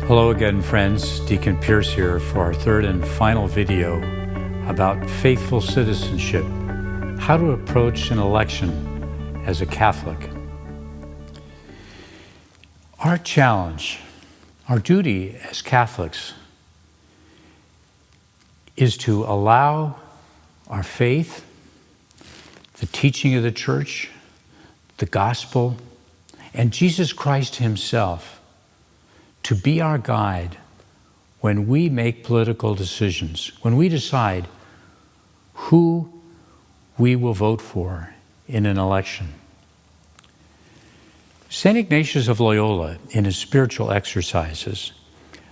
Hello again, friends. Deacon Pierce here for our third and final video about faithful citizenship, how to approach an election as a Catholic. Our challenge, our duty as Catholics is to allow our faith, the teaching of the Church, the gospel, and Jesus Christ Himself to be our guide when we make political decisions, when we decide who we will vote for in an election. St. Ignatius of Loyola, in his spiritual exercises,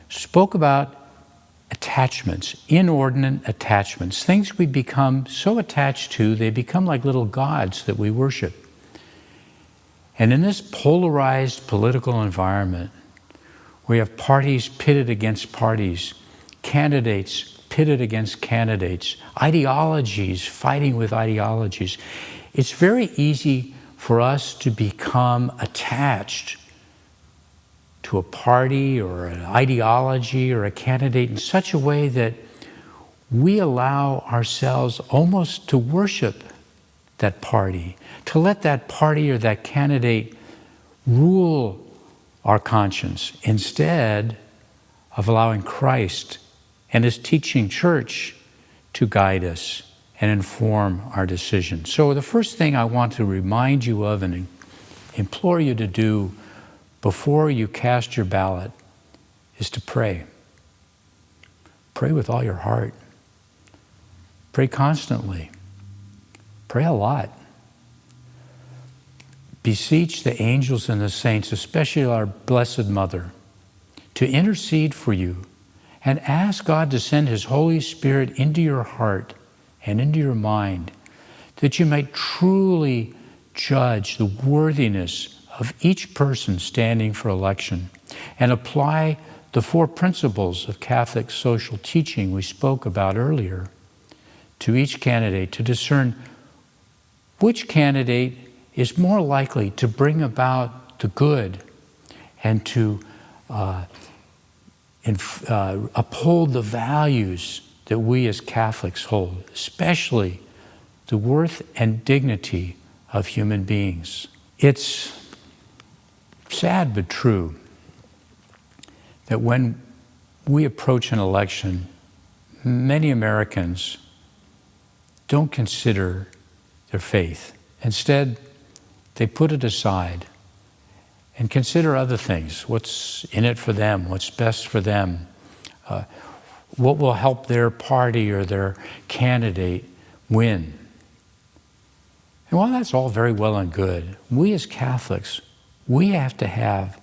spoke about attachments, inordinate attachments, things we become so attached to, they become like little gods that we worship. And in this polarized political environment, we have parties pitted against parties, candidates pitted against candidates, ideologies fighting with ideologies. It's very easy for us to become attached to a party or an ideology or a candidate in such a way that we allow ourselves almost to worship that party, to let that party or that candidate rule our conscience, instead of allowing Christ and His teaching church to guide us and inform our decisions. So the first thing I want to remind you of and implore you to do before you cast your ballot is to pray. Pray with all your heart. Pray constantly. Pray a lot. Beseech the angels and the saints, especially our Blessed Mother, to intercede for you and ask God to send His Holy Spirit into your heart and into your mind, that you might truly judge the worthiness of each person standing for election and apply the 4 principles of Catholic social teaching we spoke about earlier to each candidate to discern which candidate is more likely to bring about the good and to uphold the values that we as Catholics hold, especially the worth and dignity of human beings. It's sad but true that when we approach an election, many Americans don't consider their faith. Instead, they put it aside and consider other things. What's in it for them? What's best for them? What will help their party or their candidate win? And while that's all very well and good, we as Catholics, we have to have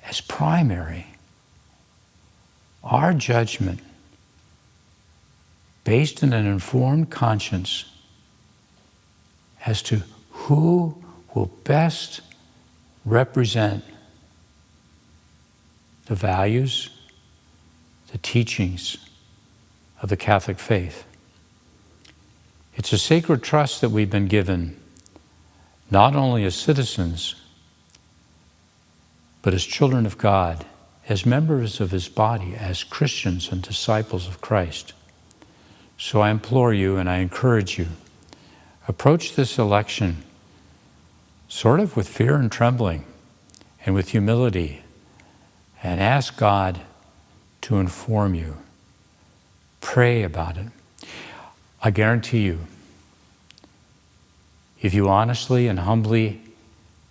as primary our judgment based on an informed conscience as to who will best represent the values, the teachings of the Catholic faith. It's a sacred trust that we've been given, not only as citizens, but as children of God, as members of His body, as Christians and disciples of Christ. So I implore you and I encourage you, approach this election sort of with fear and trembling and with humility, and ask God to inform you. Pray about it. I guarantee you, if you honestly and humbly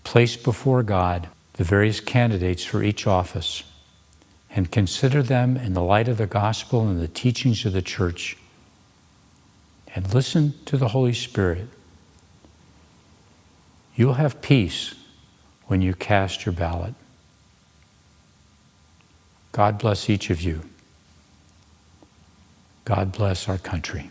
place before God the various candidates for each office and consider them in the light of the gospel and the teachings of the Church, and listen to the Holy Spirit, you'll have peace when you cast your ballot. God bless each of you. God bless our country.